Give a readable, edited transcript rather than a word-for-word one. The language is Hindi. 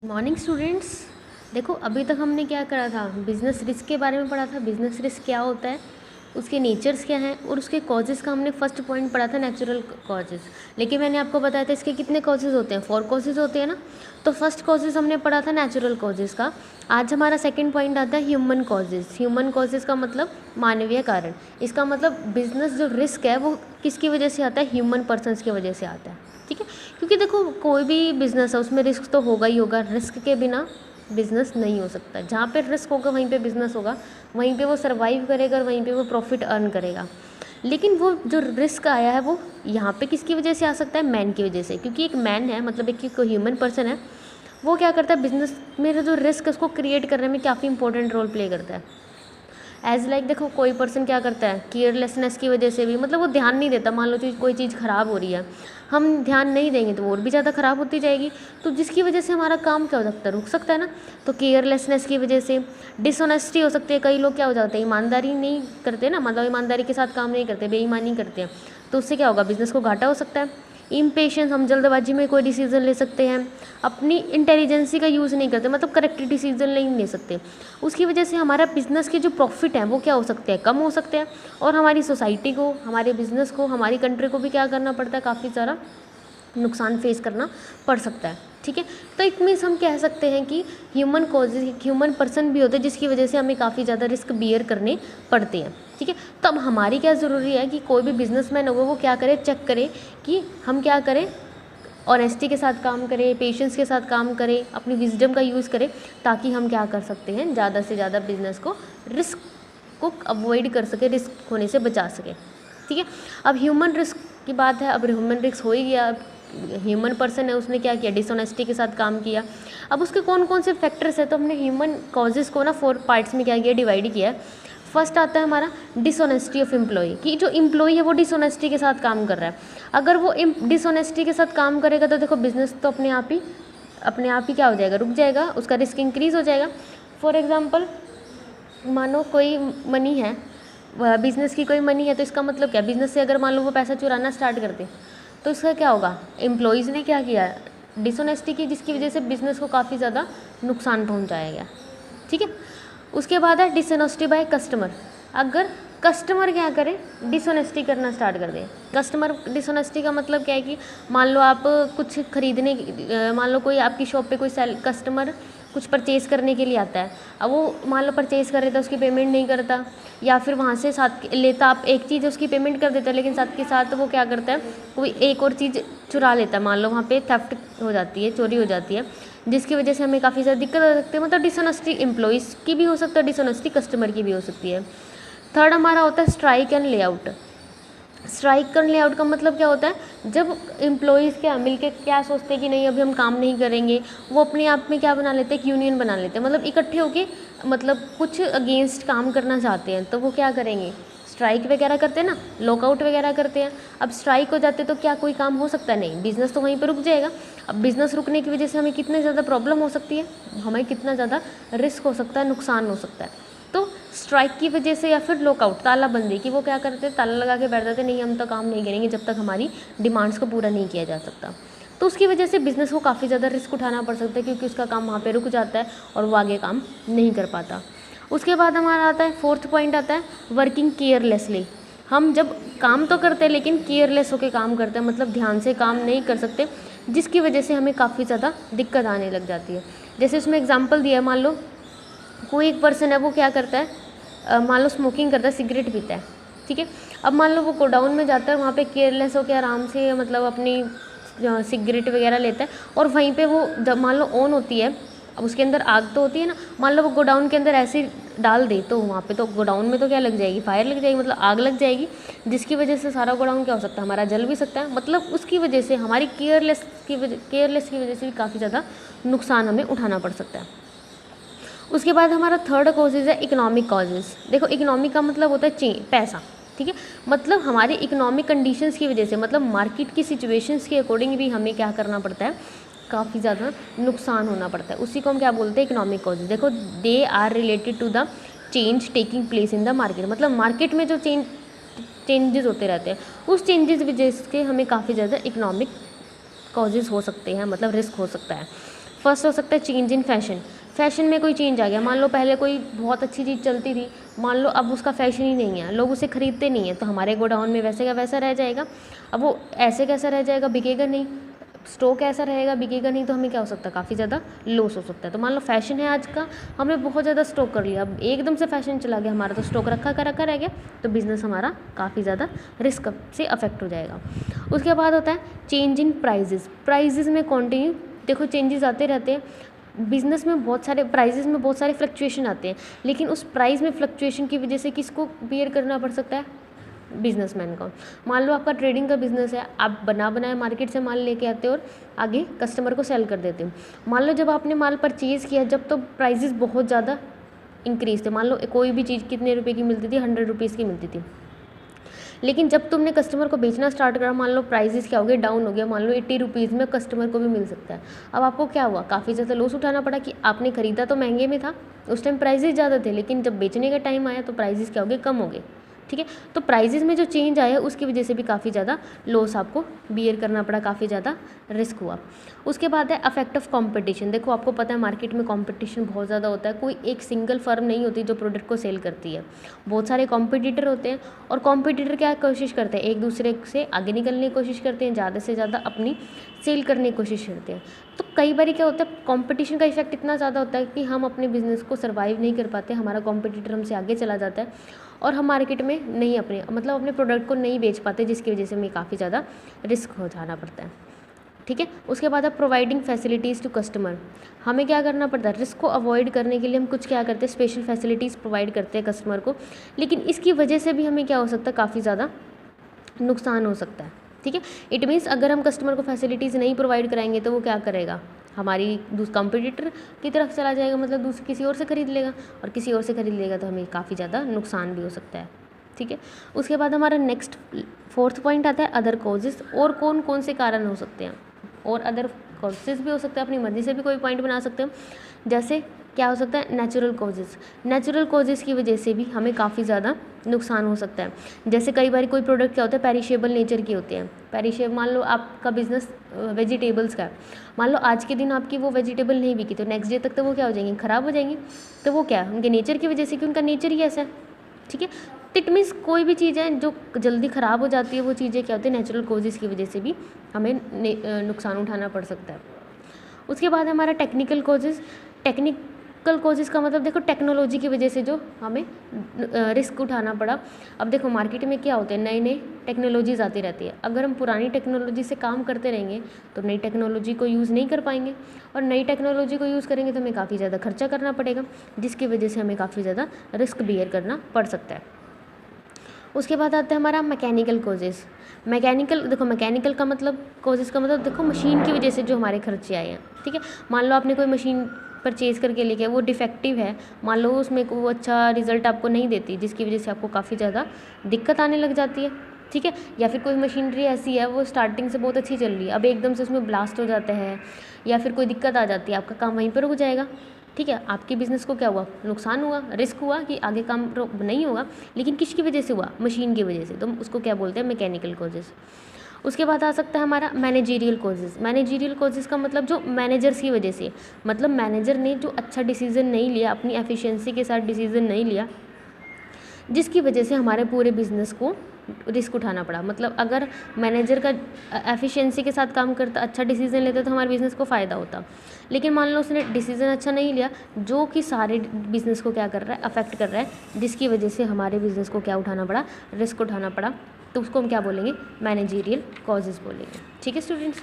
Morning students. देखो अभी तक हमने क्या करा था, बिजनेस रिस्क के बारे में पढ़ा था। बिजनेस रिस्क क्या होता है, उसके नेचर्स क्या हैं और उसके कॉजेज़ का हमने फर्स्ट पॉइंट पढ़ा था, नेचुरल कॉजेज़। लेकिन मैंने आपको बताया था इसके कितने कॉजेज़ होते हैं, 4 कॉजेज़ होते हैं ना। तो फर्स्ट कॉजेज़ हमने पढ़ा था नेचुरल कॉजेज़ का। आज हमारा सेकंड पॉइंट आता है ह्यूमन कॉजेज़। ह्यूमन कॉजेज़ का मतलब मानवीय कारण। इसका मतलब बिजनेस जो रिस्क है वो किसकी वजह से आता है, ह्यूमन पर्सनस की वजह से आता है। ठीक है, क्योंकि देखो कोई भी बिज़नेस है उसमें रिस्क तो होगा ही होगा। रिस्क के बिना बिज़नेस नहीं हो सकता। जहाँ पे रिस्क होगा वहीं पे बिज़नेस होगा, वहीं पे वो सर्वाइव करेगा और वहीं पे वो प्रॉफिट अर्न करेगा। लेकिन वो जो रिस्क आया है वो यहाँ पे किसकी वजह से आ सकता है, मैन की वजह से। क्योंकि एक मैन है, मतलब एक ह्यूमन पर्सन है, वो क्या करता है, बिज़नेस में जो रिस्क है उसको क्रिएट करने में काफ़ी इंपॉर्टेंट रोल प्ले करता है। एज लाइक देखो कोई पर्सन क्या करता है, केयरलेसनेस की वजह से भी, मतलब वो ध्यान नहीं देता। मान लो कोई चीज़ ख़राब हो रही है, हम ध्यान नहीं देंगे तो वो और भी ज़्यादा ख़राब होती जाएगी, तो जिसकी वजह से हमारा काम क्या हो सकता है, रुक सकता है ना। तो केयरलेसनेस की वजह से डिसऑनेस्टी हो सकती है। कई लोग क्या हो जाते हैं, ईमानदारी नहीं करते ना, मतलब ईमानदारी के साथ काम नहीं करते, बेईमानी करते हैं, तो उससे क्या होगा, बिज़नेस को घाटा हो सकता है। इम्पेशेंस, हम जल्दबाजी में कोई डिसीज़न ले सकते हैं, अपनी इंटेलिजेंसी का यूज़ नहीं करते, मतलब करेक्ट डिसीज़न नहीं ले सकते। उसकी वजह से हमारा बिज़नेस के जो प्रॉफिट हैं वो क्या हो सकते हैं, कम हो सकते हैं। और हमारी सोसाइटी को, हमारे बिज़नेस को, हमारी कंट्री को भी क्या करना पड़ता है, काफ़ी सारा नुकसान फेस करना पड़ सकता है। ठीक है, तो इट मीन्स हम कह सकते हैं कि ह्यूमन कॉजेज, ह्यूमन पर्सन भी होते हैं जिसकी वजह से हमें काफ़ी ज़्यादा रिस्क बियर करने पड़ते हैं। ठीक है, तो अब हमारी क्या ज़रूरी है कि कोई भी बिजनेसमैन होगा वो क्या करे, चेक करे कि हम क्या करें, ऑनेस्टी के साथ काम करें, पेशेंस के साथ काम करें, अपनी विजडम का यूज़ करें, ताकि हम क्या कर सकते हैं, ज़्यादा से ज़्यादा बिजनेस को, रिस्क को अवॉइड कर सके, रिस्क होने से बचा सके। ठीक है, अब ह्यूमन रिस्क की बात है। अब ह्यूमन रिस्क हो ही गया, ह्यूमन पर्सन है, उसने क्या किया, डिसऑनेस्टी के साथ काम किया। अब उसके कौन कौन से फैक्टर्स है, तो हमने ह्यूमन कॉजेज़ को ना 4 पार्ट्स में क्या किया, डिवाइड किया है। फर्स्ट आता है हमारा डिसऑनेस्टी ऑफ एम्प्लॉय, कि जो एम्प्लॉय है वो डिसऑनेस्टी के साथ काम कर रहा है। अगर वो डिसऑनेस्टी के साथ काम करेगा तो देखो बिजनेस तो अपने आप ही क्या हो जाएगा, रुक जाएगा, उसका रिस्क इंक्रीज़ हो जाएगा। फॉर एग्जांपल, मानो कोई मनी है, बिज़नेस की कोई मनी है, तो इसका मतलब क्या, बिज़नेस से अगर मान लो वो पैसा चुराना स्टार्ट कर दे तो इसका क्या होगा, एम्प्लॉयज़ ने क्या किया, डिसऑनेस्टी की, जिसकी वजह से बिज़नेस को काफ़ी ज़्यादा नुकसान पहुंचाया गया। ठीक है, उसके बाद है डिसऑनेस्टी बाय कस्टमर। अगर कस्टमर क्या करे, डिसऑनेस्टी करना स्टार्ट कर दे। कस्टमर डिसऑनेस्टी का मतलब क्या है कि मान लो आप कुछ खरीदने, मान लो कोई आपकी शॉप पे कोई कस्टमर कुछ परचेज़ करने के लिए आता है। अब वो मान लो परचेज़ कर रहा था, उसकी पेमेंट नहीं करता, या फिर वहाँ से साथ लेता, आप एक चीज़ उसकी पेमेंट कर देता है, लेकिन साथ के साथ वो क्या करता है, कोई एक और चीज़ चुरा लेता है। मान लो वहाँ पे थेफ्ट हो जाती है, चोरी हो जाती है, जिसकी वजह से हमें काफ़ी ज़्यादा दिक्कत हो सकती है। मतलब डिसऑनेस्टी एम्प्लॉइज़ की भी हो सकता है, डिसऑनेस्टी कस्टमर की भी हो सकती है। थर्ड हमारा होता है strike and layout. Strike and layout का मतलब क्या होता है, जब एम्प्लॉयज़ क्या मिलके क्या सोचते हैं कि नहीं अभी हम काम नहीं करेंगे, वो अपने आप में क्या बना लेते हैं, एक यूनियन बना लेते हैं, मतलब इकट्ठे होके, मतलब कुछ अगेंस्ट काम करना चाहते हैं, तो वो क्या करेंगे, स्ट्राइक वगैरह करते हैं ना, लॉकआउट वगैरह करते हैं। अब स्ट्राइक हो जाते तो क्या कोई काम हो सकता है, नहीं, बिज़नेस तो वहीं पर रुक जाएगा। अब बिज़नेस रुकने की वजह से हमें कितनी ज़्यादा प्रॉब्लम हो सकती है, हमें कितना ज़्यादा रिस्क हो सकता है, नुकसान हो सकता है। तो स्ट्राइक की वजह से, या फिर लॉकआउट, तालाबंदी, कि वो क्या करते हैं, ताला लगा के बैठ जाते, नहीं हम तो काम नहीं करेंगे जब तक हमारी डिमांड्स को पूरा नहीं किया जा सकता। तो उसकी वजह से बिज़नेस को काफ़ी ज़्यादा रिस्क उठाना पड़ सकता है, क्योंकि उसका काम वहाँ पे रुक जाता है और वो आगे काम नहीं कर पाता। उसके बाद हमारा आता है, फोर्थ पॉइंट आता है वर्किंग केयरलेसली। हम जब काम तो करते हैं लेकिन केयरलेस होकर काम करते हैं, मतलब ध्यान से काम नहीं कर सकते, जिसकी वजह से हमें काफ़ी ज़्यादा दिक्कत आने लग जाती है। जैसे उसमें एग्जाम्पल दिया, मान लो कोई एक पर्सन है, वो क्या करता है, मान लो स्मोकिंग करता है, सिगरेट पीता है। ठीक है, अब मान लो वो गोडाउन में जाता है, वहाँ पे केयरलेस होकर आराम से, मतलब अपनी सिगरेट वगैरह लेता है, और वहीं पे वो जब मान लो ऑन होती है, अब उसके अंदर आग तो होती है ना, मान लो वो गोडाउन के अंदर ऐसे डाल दे, तो वहाँ पे तो गोडाउन में तो क्या लग जाएगी, फायर लग जाएगी, मतलब आग लग जाएगी, जिसकी वजह से सारा गोडाउन क्या हो सकता है, हमारा जल भी सकता है। मतलब उसकी वजह से, हमारी केयरलेस की वजह से भी काफ़ी ज़्यादा नुकसान हमें उठाना पड़ सकता है। उसके बाद हमारा थर्ड कॉजेज़ है इकोनॉमिक कॉजेज़। देखो इकोनॉमिक का मतलब होता है पैसा। ठीक है, मतलब हमारे इकोनॉमिक कंडीशंस की वजह से, मतलब मार्केट की सिचुएशंस के अकॉर्डिंग भी हमें क्या करना पड़ता है, काफ़ी ज़्यादा नुकसान होना पड़ता है। उसी को हम क्या बोलते हैं, इकोनॉमिक कॉजेज़। देखो they are related to the change taking place in the market, मतलब मार्केट में जो चेंजेस होते रहते हैं, उस चेंजेस वजह से हमें काफ़ी ज़्यादा इकोनॉमिक कॉजेज़ हो सकते हैं, मतलब रिस्क हो सकता है। फर्स्ट हो सकता है चेंज इन फैशन। फैशन में कोई चेंज आ गया, मान लो पहले कोई बहुत अच्छी चीज़ चलती थी, मान लो अब उसका फैशन ही नहीं है, लोग उसे खरीदते नहीं है, तो हमारे गोडाउन में वैसे का वैसा रह जाएगा। अब वो ऐसे कैसा रह जाएगा, बिकेगा नहीं, स्टॉक ऐसा रहेगा, बिकेगा नहीं, तो हमें क्या हो सकता है, काफ़ी ज़्यादा लॉस हो सकता है। तो मान लो फैशन है आज का, हमने बहुत ज़्यादा स्टॉक कर लिया, अब एकदम से फैशन चला गया, हमारा तो स्टॉक रखा का रखा रह गया, तो बिज़नेस हमारा काफ़ी ज़्यादा रिस्क से अफेक्ट हो जाएगा। उसके बाद होता है चेंज इन प्राइजेज़। प्राइजेज़ में कॉन्टिन्यू देखो चेंजेस आते रहते हैं, बिज़नेस में बहुत सारे प्राइजेस में बहुत सारे फ्लक्चुएशन आते हैं, लेकिन उस प्राइस में फ्लक्चुएशन की वजह से किसको बियर करना पड़ सकता है, बिजनेसमैन को। मान लो आपका ट्रेडिंग का बिजनेस है, आप बना बनाया मार्केट से माल लेके आते हो और आगे कस्टमर को सेल कर देते हो। मान लो जब आपने माल परचेज़ किया, जब तो प्राइजेस बहुत ज़्यादा इंक्रीज थे, मान लो कोई भी चीज़ कितने रुपए की मिलती थी, 100 रुपीज़ की मिलती थी, लेकिन जब तुमने कस्टमर को बेचना स्टार्ट करा, मान लो प्राइसेस क्या हो गए, डाउन हो गया, मान लो 80 रुपीज़ में कस्टमर को भी मिल सकता है। अब आपको क्या हुआ, काफ़ी ज़्यादा लॉस उठाना पड़ा कि आपने खरीदा तो महंगे में था, उस टाइम प्राइसेस ज़्यादा थे, लेकिन जब बेचने का टाइम आया तो प्राइसेस क्या हो गए, कम हो गए। ठीक है, तो प्राइजेस में जो चेंज आया उसकी वजह से भी काफ़ी ज़्यादा लॉस आपको बियर करना पड़ा, काफ़ी ज़्यादा रिस्क हुआ। उसके बाद है अफेक्ट ऑफ कंपटीशन। देखो आपको पता है मार्केट में कंपटीशन बहुत ज़्यादा होता है, कोई एक सिंगल फर्म नहीं होती जो प्रोडक्ट को सेल करती है, बहुत सारे कॉम्पिटिटर होते हैं, और कॉम्पिटिटर क्या कोशिश करते हैं, एक दूसरे से आगे निकलने की कोशिश करते हैं, ज़्यादा से ज़्यादा अपनी सेल करने की कोशिश करते हैं। तो कई बार क्या होता है, कंपटीशन का इफेक्ट इतना ज़्यादा होता है कि हम अपने बिजनेस को सर्वाइव नहीं कर पाते, हमारा कॉम्पिटिटर हमसे आगे चला जाता है और हम मार्केट में नहीं अपने प्रोडक्ट को नहीं बेच पाते, जिसकी वजह से हमें काफ़ी ज़्यादा रिस्क हो जाना पड़ता है। ठीक है, उसके बाद है प्रोवाइडिंग फैसिलिटीज़ टू कस्टमर। हमें क्या करना पड़ता है, रिस्क को अवॉइड करने के लिए हम कुछ क्या करते हैं, स्पेशल फैसिलिटीज़ प्रोवाइड करते हैं कस्टमर को, लेकिन इसकी वजह से भी हमें क्या हो सकता है, काफ़ी ज़्यादा नुकसान हो सकता है। ठीक है, इट मीन्स अगर हम कस्टमर को फैसिलिटीज़ नहीं प्रोवाइड कराएंगे तो वो क्या करेगा, हमारी कंपटीटर की तरफ चला जाएगा, मतलब दूसरे किसी और से खरीद लेगा, और किसी और से खरीद लेगा तो हमें काफ़ी ज़्यादा नुकसान भी हो सकता है। ठीक है, उसके बाद हमारा नेक्स्ट 4th पॉइंट आता है अदर कॉजेज़। और कौन कौन से कारण हो सकते हैं, और अदर कॉजेज़ भी हो सकते हैं, अपनी मर्जी से भी कोई पॉइंट बना सकते हैं। जैसे क्या हो सकता है, नेचुरल कॉजेज़। नेचुरल कॉजेज़ की वजह से भी हमें काफ़ी ज़्यादा नुकसान हो सकता है। जैसे कई बार कोई प्रोडक्ट क्या होता है, पेरिशेबल नेचर के होते हैं। पेरिशेबल, मान लो आपका बिजनेस वेजिटेबल्स का है, मान लो आज के दिन आपकी वो वेजिटेबल नहीं बिकी, तो नेक्स्ट डे तक तो वो क्या हो जाएंगी, ख़राब हो जाएंगी। तो वो क्या है, उनके नेचर की वजह से, कि उनका नेचर ही ऐसा है। ठीक है, इट मीन्स कोई भी चीज़ है जो जल्दी ख़राब हो जाती है, वो चीज़ें क्या होती है, नेचुरल कॉजेज़ की वजह से भी हमें नुकसान उठाना पड़ सकता है। उसके बाद हमारा टेक्निकल कॉजेज़। टेक्निकल कॉजेज़ का मतलब देखो टेक्नोलॉजी की वजह से जो हमें रिस्क उठाना पड़ा। अब देखो मार्केट में क्या होते हैं, नई नई टेक्नोलॉजीज़ आती रहती है, अगर हम पुरानी टेक्नोलॉजी से काम करते रहेंगे तो नई टेक्नोलॉजी को यूज़ नहीं कर पाएंगे, और नई टेक्नोलॉजी को यूज़ करेंगे तो हमें काफ़ी ज़्यादा खर्चा करना पड़ेगा, जिसकी वजह से हमें काफ़ी ज़्यादा रिस्क बियर करना पड़ सकता है। उसके बाद आता है हमारा मैकेनिकल कॉजेज़। मैकेनिकल का मतलब, कॉजेज़ का मतलब देखो मशीन की वजह से जो हमारे खर्चे आए हैं। ठीक है, मान लो आपने कोई मशीन परचेज़ करके लेके, वो डिफेक्टिव है, मान लो उसमें वो अच्छा रिजल्ट आपको नहीं देती, जिसकी वजह से आपको काफ़ी ज़्यादा दिक्कत आने लग जाती है। ठीक है, या फिर कोई मशीनरी ऐसी है, वो स्टार्टिंग से बहुत अच्छी चल रही है, अब एकदम से उसमें ब्लास्ट हो जाता है या फिर कोई दिक्कत आ जाती है, आपका काम वहीं पर रुक जाएगा। ठीक है, आपके बिज़नेस को क्या हुआ, नुकसान हुआ, रिस्क हुआ कि आगे काम नहीं होगा, लेकिन किसकी वजह से हुआ, मशीन की वजह से, तो उसको क्या बोलते हैं, मैकेनिकल कॉजेज़। उसके बाद आ सकता है हमारा मैनेजीरियल कॉजेज़। मैनेजीरियल कॉजेज़ का मतलब जो मैनेजर्स की वजह से, मतलब मैनेजर ने जो अच्छा डिसीज़न नहीं लिया, अपनी एफिशिएंसी के साथ डिसीज़न नहीं लिया, जिसकी वजह से हमारे पूरे बिज़नेस को रिस्क उठाना पड़ा। मतलब अगर मैनेजर का एफिशिएंसी के साथ काम करता, अच्छा डिसीजन लेता, तो हमारे बिज़नेस को फ़ायदा होता, लेकिन मान लो उसने डिसीजन अच्छा नहीं लिया, जो कि सारे बिज़नेस को क्या कर रहा है, अफेक्ट कर रहा है, जिसकी वजह से हमारे बिज़नेस को क्या उठाना पड़ा, रिस्क उठाना पड़ा, तो उसको हम क्या बोलेंगे, मैनेजीरियल कॉजेज़ बोलेंगे। ठीक है स्टूडेंट्स।